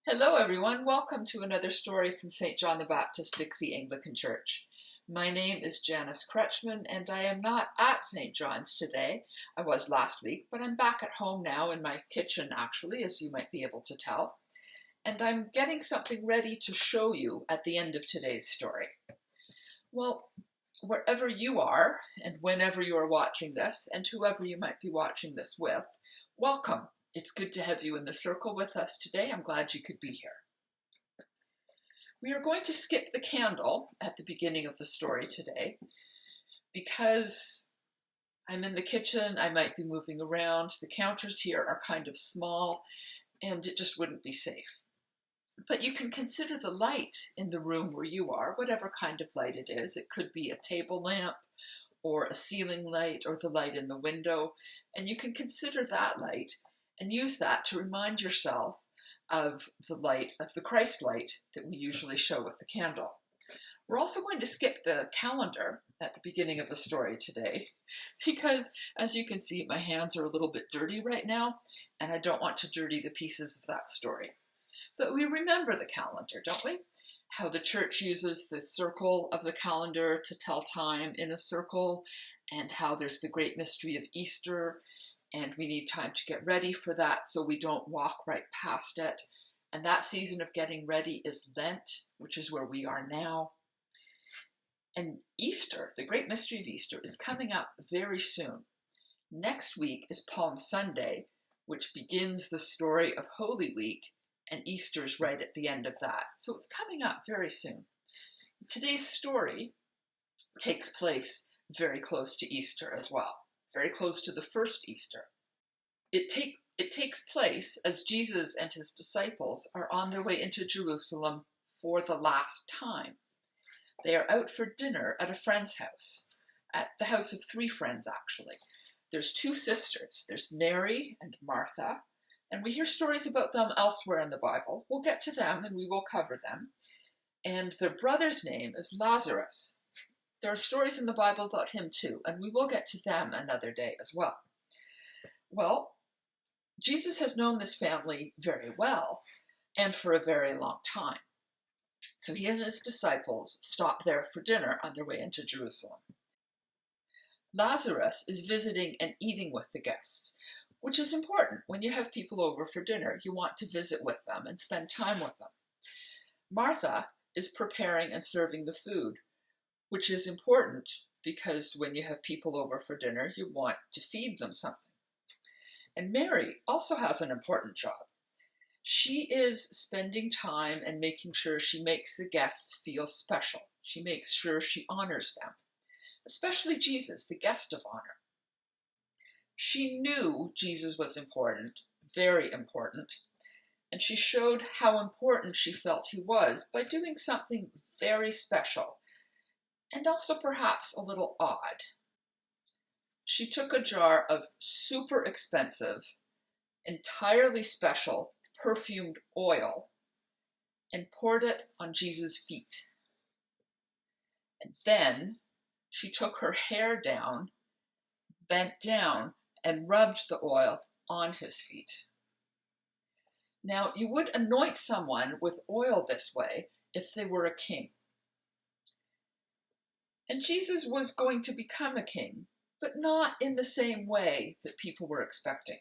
Hello, everyone. Welcome to another story from St. John the Baptist Dixie Anglican Church. My name is Janice Crutchman, and I am not at St. John's today. I was last week, but I'm back at home now in my kitchen, actually, as you might be able to tell. And I'm getting something ready to show you at the end of today's story. Well, wherever you are, and whenever you are watching this, and whoever you might be watching this with, welcome. It's good to have you in the circle with us today. I'm glad you could be here. We are going to skip the candle at the beginning of the story today because I'm in the kitchen, I might be moving around, the counters here are kind of small, and it just wouldn't be safe. But you can consider the light in the room where you are, whatever kind of light it is. It could be a table lamp or a ceiling light or the light in the window, and you can consider that light and use that to remind yourself of the light, of the Christ light that we usually show with the candle. We're also going to skip the calendar at the beginning of the story today because, as you can see, my hands are a little bit dirty right now, and I don't want to dirty the pieces of that story. But we remember the calendar, don't we? How the church uses the circle of the calendar to tell time in a circle, and how there's the great mystery of Easter, and we need time to get ready for that so we don't walk right past it. And that season of getting ready is Lent, which is where we are now. And Easter, the great mystery of Easter, is coming up very soon. Next week is Palm Sunday, which begins the story of Holy Week, and Easter's right at the end of that. So it's coming up very soon. Today's story takes place very close to Easter as well, very close to the first Easter. It takes place as Jesus and his disciples are on their way into Jerusalem for the last time. They are out for dinner at a friend's house, at the house of three friends, actually. There's two sisters. There's Mary and Martha, and we hear stories about them elsewhere in the Bible. We'll get to them and we will cover them. And their brother's name is Lazarus. There are stories in the Bible about him too, and we will get to them another day as well. Well, Jesus has known this family very well and for a very long time. So he and his disciples stop there for dinner on their way into Jerusalem. Lazarus is visiting and eating with the guests, which is important. When you have people over for dinner, you want to visit with them and spend time with them. Martha is preparing and serving the food, which is important because when you have people over for dinner, you want to feed them something. And Mary also has an important job. She is spending time and making sure she makes the guests feel special. She makes sure she honors them, especially Jesus, the guest of honor. She knew Jesus was important, very important, and she showed how important she felt he was by doing something very special and also perhaps a little odd. She took a jar of super expensive, entirely special perfumed oil and poured it on Jesus' feet. And then she took her hair down, bent down, and rubbed the oil on his feet. Now, you would anoint someone with oil this way if they were a king. And Jesus was going to become a king, but not in the same way that people were expecting.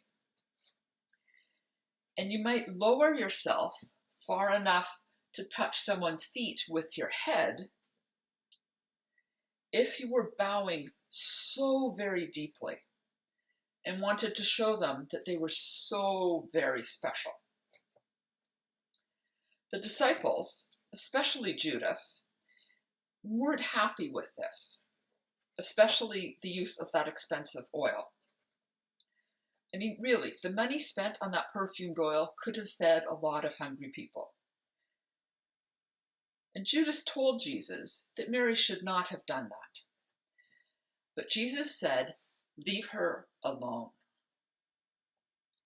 And you might lower yourself far enough to touch someone's feet with your head if you were bowing so very deeply and wanted to show them that they were so very special. The disciples, especially Judas, weren't happy with this, especially the use of that expensive oil. I mean, really, the money spent on that perfumed oil could have fed a lot of hungry people. And Judas told Jesus that Mary should not have done that. But Jesus said, "Leave her alone.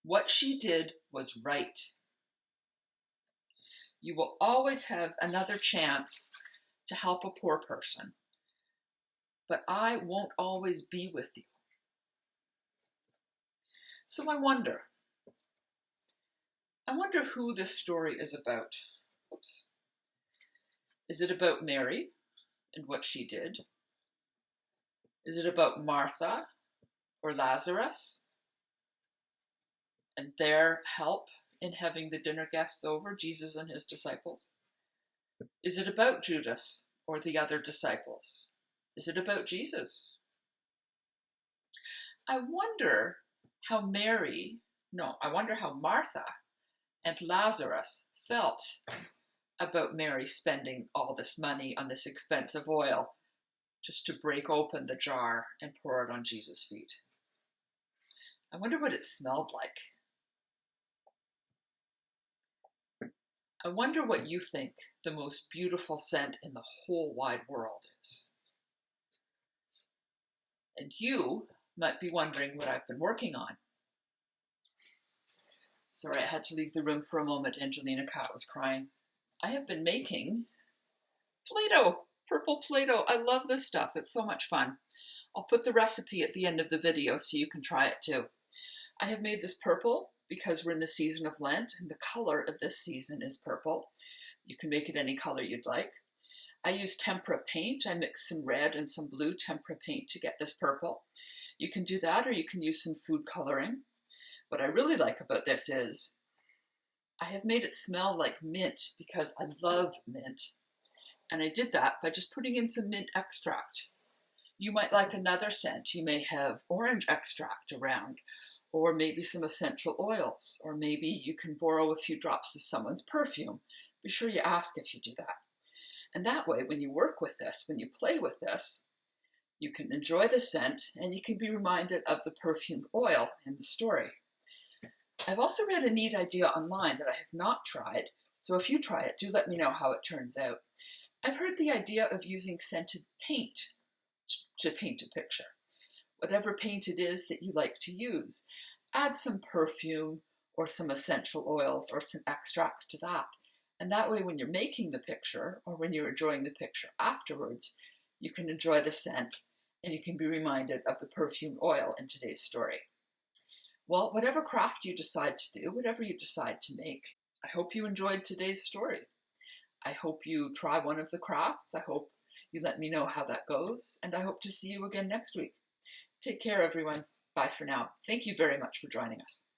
What she did was right. You will always have another chance to help a poor person, but I won't always be with you." So I wonder, I wonder who this story is about. Oops. Is it about Mary and what she did? Is it about Martha or Lazarus and their help in having the dinner guests over, Jesus and his disciples? Is it about Judas or the other disciples? Is it about Jesus? I wonder how Martha and Lazarus felt about Mary spending all this money on this expensive oil just to break open the jar and pour it on Jesus' feet. I wonder what it smelled like. I wonder what you think the most beautiful scent in the whole wide world is. And you might be wondering what I've been working on. Sorry, I had to leave the room for a moment. Angelina Cat was crying. I have been making Play-Doh, purple Play-Doh. I love this stuff. It's so much fun. I'll put the recipe at the end of the video so you can try it too. I have made this purple because we're in the season of Lent, and the color of this season is purple. You can make it any color you'd like. I use tempera paint. I mix some red and some blue tempera paint to get this purple. You can do that, or you can use some food coloring. What I really like about this is I have made it smell like mint because I love mint. And I did that by just putting in some mint extract. You might like another scent. You may have orange extract around, or maybe some essential oils, or maybe you can borrow a few drops of someone's perfume. Be sure you ask if you do that. And that way, when you work with this, when you play with this, you can enjoy the scent and you can be reminded of the perfumed oil in the story. I've also read a neat idea online that I have not tried, so if you try it, do let me know how it turns out. I've heard the idea of using scented paint to paint a picture. Whatever paint it is that you like to use, add some perfume or some essential oils or some extracts to that. And that way, when you're making the picture or when you're enjoying the picture afterwards, you can enjoy the scent and you can be reminded of the perfumed oil in today's story. Well, whatever craft you decide to do, whatever you decide to make, I hope you enjoyed today's story. I hope you try one of the crafts. I hope you let me know how that goes, and I hope to see you again next week. Take care, everyone. Bye for now. Thank you very much for joining us.